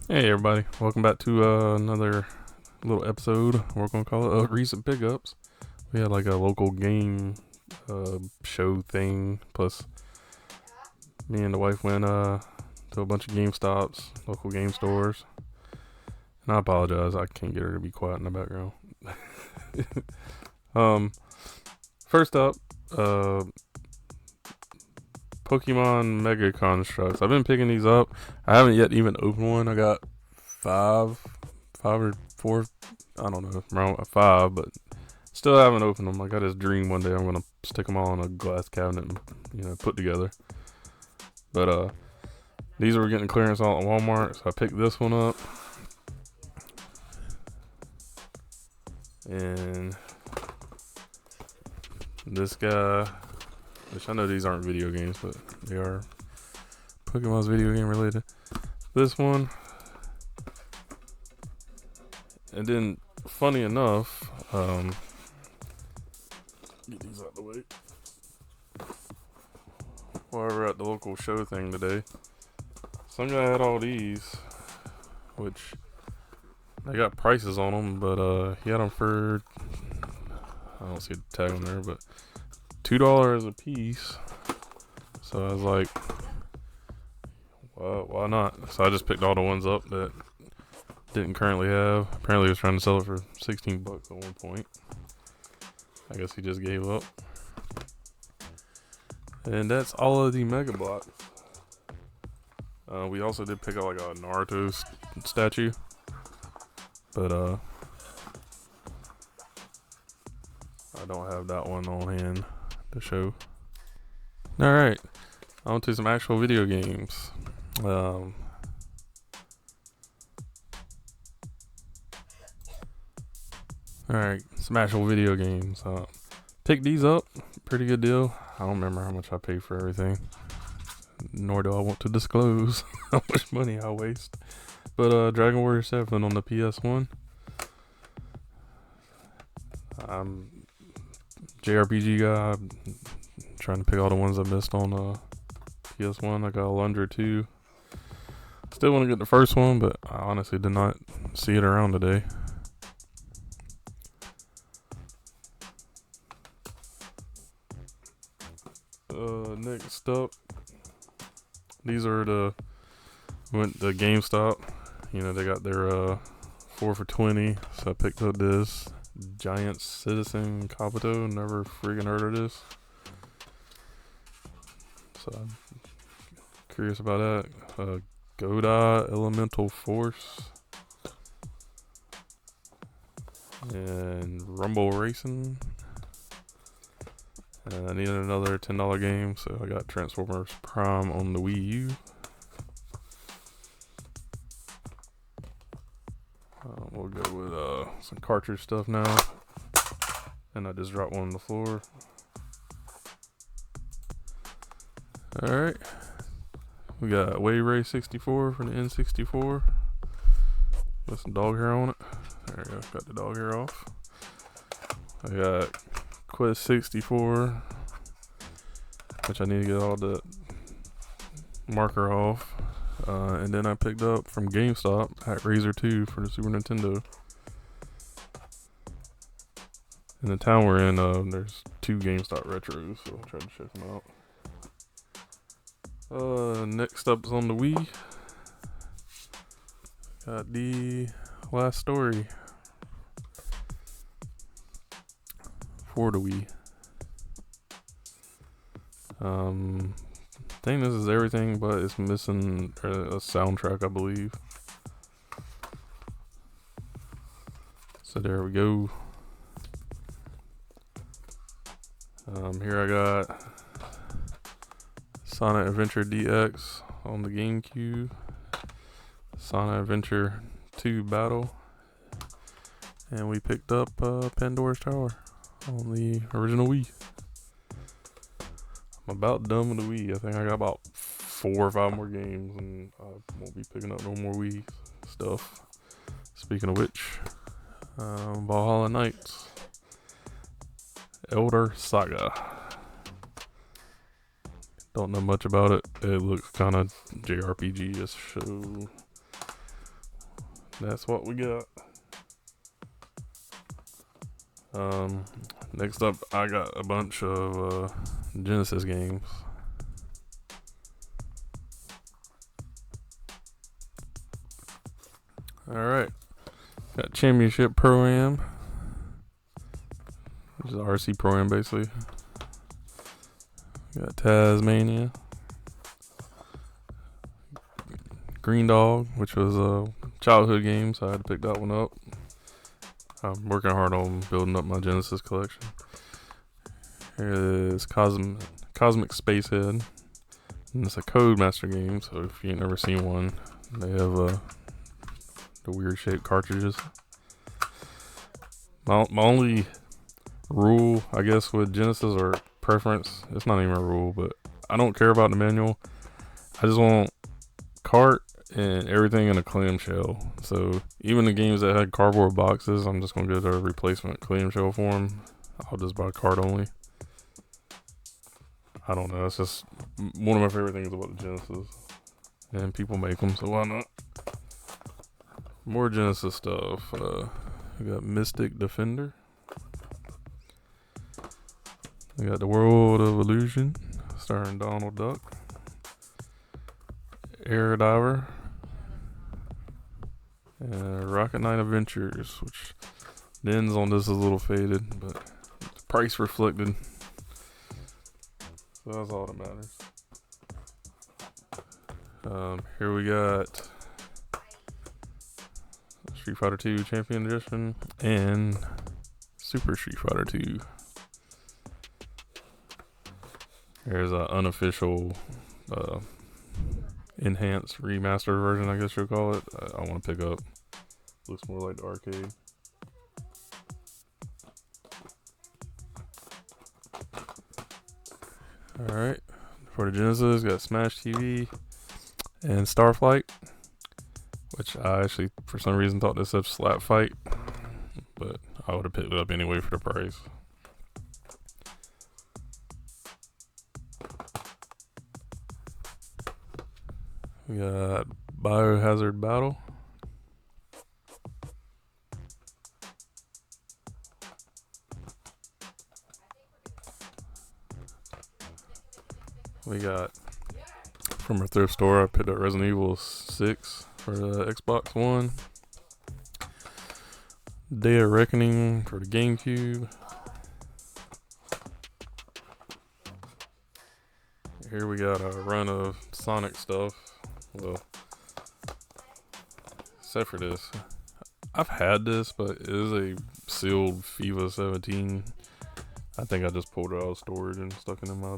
Hey everybody, welcome back to another little episode. We're gonna call it recent pickups. We had like a local game show thing. Plus, me and the wife went to a bunch of Game Stops, local game stores. And I apologize, I can't get her to be quiet in the background. um, First up, uh, Pokemon Mega Constructs. I've been picking these up. I haven't yet even opened one. I got five or four. I don't know, around five, but still haven't opened them. I got this dream one day I'm gonna stick them all in a glass cabinet and put together. But these were getting clearance out at Walmart, so I picked this one up. And this guy, which I know these aren't video games, but they are Pokemon's video game related. This one, and then funny enough, get these out the way. While we were at the local show thing today, some guy had all these, which they got prices on them, but he had them for, I don't see the tag on there, but $2 a piece. So I was like, well, why not? So I just picked all the ones up that didn't currently have. Apparently he was trying to sell it for $16 at one point. I guess he just gave up. And that's all of the Mega Blocks. We also did pick up like a Naruto statue, but I don't have that one on hand to show. Alright, on to some actual video games. Alright, some actual video games. Picked these up, pretty good deal. I don't remember how much I paid for everything, nor do I want to disclose how much money I waste. But Dragon Warrior 7 on the PS1. I'm JRPG guy. I'm trying to pick all the ones I missed on PS1. I got Alundra 2. Still want to get the first one, but I honestly did not see it around today. Next up, these are went to GameStop. They got their 4 for $20, so I picked up this Giant Citizen Kabuto. Never freaking heard of this, so I'm curious about that. Godai Elemental Force and Rumble Racing. And I needed another $10 game, so I got Transformers Prime on the Wii U. We'll go with some cartridge stuff now. And I just dropped one on the floor. Alright. We got Wave Ray 64 for the N64. Got some dog hair on it. There we go, got the dog hair off. I got Quest 64, which I need to get all the marker off. And then I picked up from GameStop Hat Razor 2 for the Super Nintendo. In the town we're in, there's 2 GameStop retros, so I'll try to check them out. Next up is on the Wii. Got the Last Story for the Wii. I think this is everything, but it's missing a soundtrack, I believe. So there we go. Here I got Sonic Adventure DX on the GameCube, Sonic Adventure 2 Battle, and we picked up Pandora's Tower on the original Wii. I'm about done with the Wii. I think I got about 4 or 5 more games, and I won't be picking up no more Wii stuff. Speaking of which, Valhalla Knights, Elder Saga. Don't know much about it. It looks kind of JRPG-ish, so that's what we got. Next up, I got a bunch of Genesis games. Alright, got Championship Pro-Am, which is RC Pro-Am basically. Got Tasmania, Green Dog, which was a childhood game, so I had to pick that one up. I'm working hard on building up my Genesis collection. Here is Cosmic Spacehead, and it's a Codemaster game, so if you ain't never seen one, they have the weird shaped cartridges. My only rule, I guess, with Genesis or preference, it's not even a rule, but I don't care about the manual. I just want cart and everything in a clamshell. So even the games that had cardboard boxes, I'm just gonna get a replacement clamshell for them. I'll just buy cart only. I don't know. It's just one of my favorite things about the Genesis, and people make them, so why not? More Genesis stuff. We got Mystic Defender. We got The World of Illusion, starring Donald Duck. Air Diver. And Rocket Knight Adventures, which the ends on this is a little faded, but price reflected. So that's all that matters. Here we got Street Fighter 2 Champion Edition and Super Street Fighter 2. Here's an unofficial enhanced remastered version, I guess you'll call it. I want to pick up. Looks more like the arcade. Alright, for the Genesis, got Smash TV and Starflight, which I actually, for some reason, thought this was Slap Fight, but I would have picked it up anyway for the price. We got Biohazard Battle. We got, from a thrift store, I picked up Resident Evil 6 for the Xbox One. Day of Reckoning for the GameCube. Here we got a run of Sonic stuff. Well, except for this. I've had this, but it is a sealed FIFA 17. I think I just pulled it out of storage and stuck it in my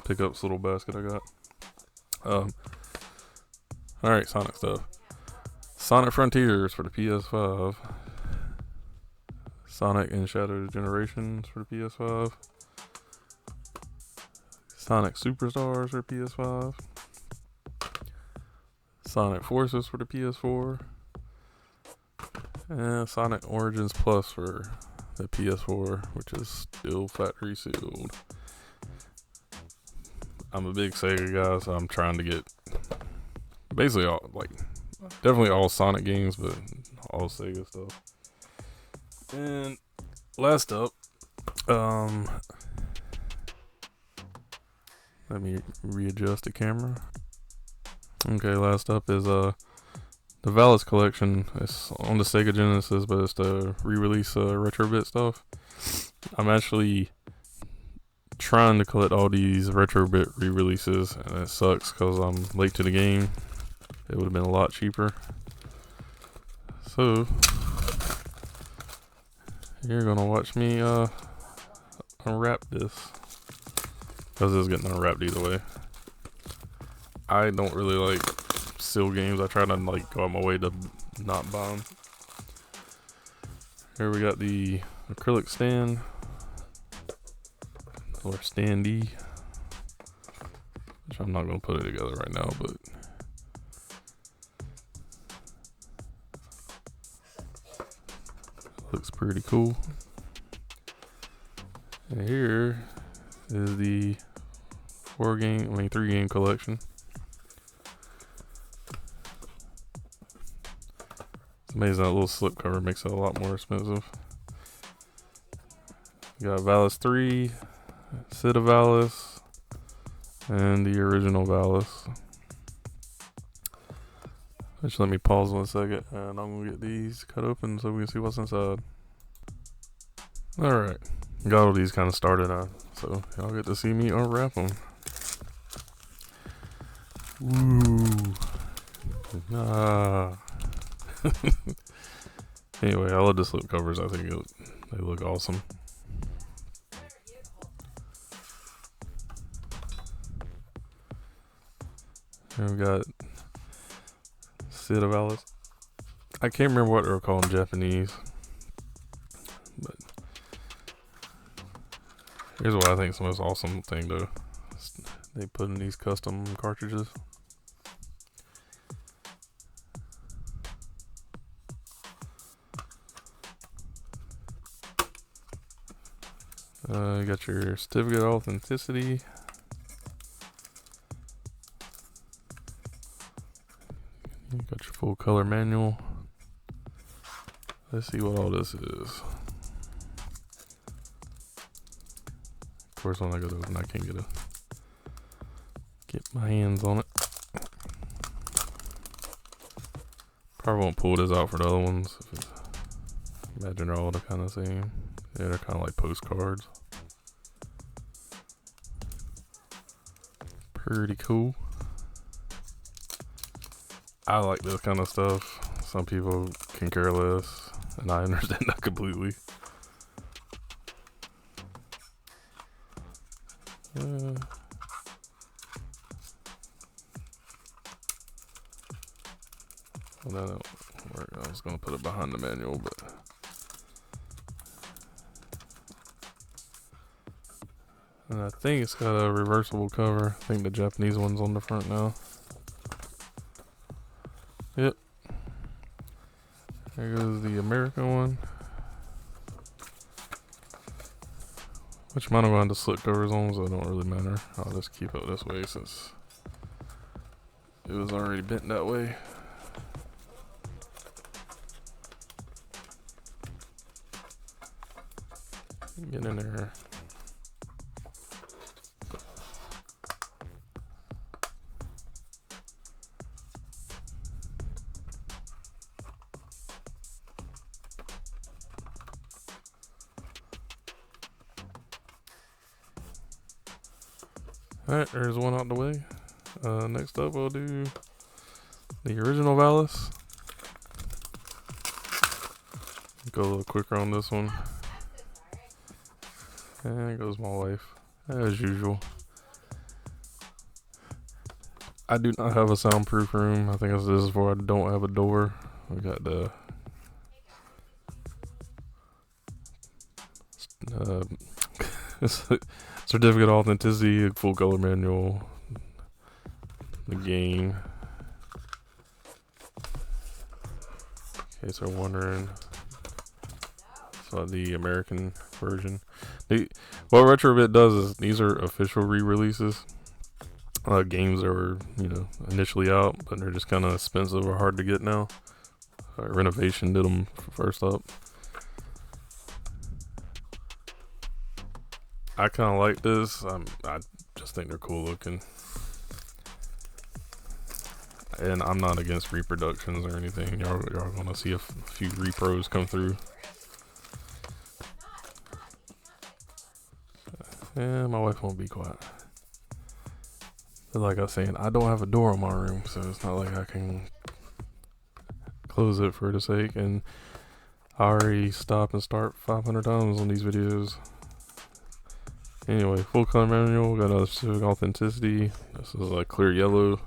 pickups little basket I got. Alright, Sonic stuff. Sonic Frontiers for the PS5. Sonic and Shadow Generations for the PS5. Sonic Superstars for PS5. Sonic Forces for the PS4. And Sonic Origins Plus for the PS4, which is still factory sealed. I'm a big Sega guy, so I'm trying to get basically all, like, definitely all Sonic games, but all Sega stuff. And last up, let me readjust the camera. Okay, last up is the Valis collection. It's on the Sega Genesis, but it's the re-release Retrobit stuff. I'm actually trying to collect all these Retrobit re-releases, and it sucks because I'm late to the game. It would have been a lot cheaper. So you're gonna watch me unwrap this, because it's getting unwrapped either way. I don't really like seal games. I try to like go out my way to not buy them. Here we got the acrylic stand, or standee, which I'm not going to put it together right now, but looks pretty cool. And here is the 3-game collection. amazing that little slip cover makes it a lot more expensive. You got Valis 3, Sid of Valis, and the original Valis. Just let me pause 1 second, and I'm gonna get these cut open so we can see what's inside. Alright, got all these kind of started on, so y'all get to see me unwrap them. Ooh. Ah. Anyway, I love the slip covers. I think they look awesome. Here we got Sid of Valis. I can't remember what they're called in Japanese, but here's what I think is the most awesome thing though. They put in these custom cartridges. You got your certificate of authenticity. You got your full color manual. Let's see what all this is. Of course, when I go to open, I can't get my hands on it. Probably won't pull this out for the other ones. Imagine they're all the kind of same. Yeah, they're kind of like postcards. Pretty cool. I like this kind of stuff. Some people can care less, and I understand that completely. Well, that don't work. I was gonna put it behind the manual, but and I think it's got a reversible cover. I think the Japanese one's on the front now. Yep. There goes the American one. Which mine I'm going to slip covers on, so it don't really matter. I'll just keep it this way since it was already bent that way. Get in there. Alright, there's one out the way. Next up we'll do the original Valis. Go a little quicker on this one. And there goes my wife, as usual. I do not have a soundproof room. I think this is for I don't have a door. We got the certificate of authenticity, full color manual, the game. In case they're wondering, so the American version. What Retrobit does is these are official re-releases. Games that were, initially out, but they're just kind of expensive or hard to get now. Renovation did them first up. I kind of like this. I just think they're cool looking. And I'm not against reproductions or anything. Y'all gonna see a few repros come through. Yeah, my wife won't be quiet. But like I was saying, I don't have a door in my room, so it's not like I can close it for the sake. And I already stop and start 500 times on these videos. Anyway, full color manual, got another specific authenticity. This is like clear yellow.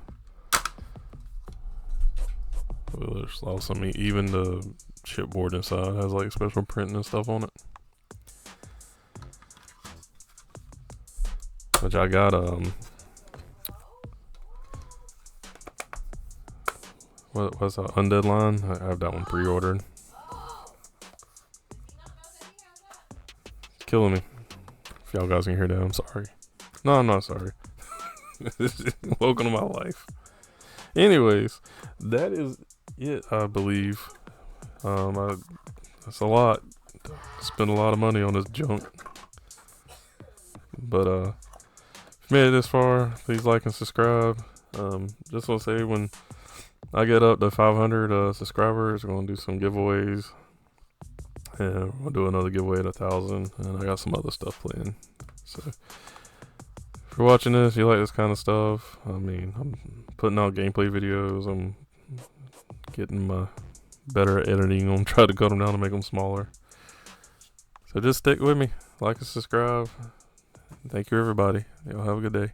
There's awesome. Even the chipboard inside has like special printing and stuff on it. Which I got what's that, Undead Line? I have that one pre-ordered. Killing me. If y'all guys can hear that, I'm sorry. No, I'm not sorry. Welcome to my life. Anyways, that is it, I believe. That's a lot. Spend a lot of money on this junk. But if you made it this far, please like and subscribe. Just want to say, when I get up to 500 subscribers, we're gonna do some giveaways. And we'll do another giveaway at 1,000, and I got some other stuff planned. So if you're watching this, you like this kind of stuff. I mean, I'm putting out gameplay videos. I'm getting my better at editing. I'm trying to cut them down to make them smaller. So just stick with me, like and subscribe. Thank you, everybody. Y'all have a good day.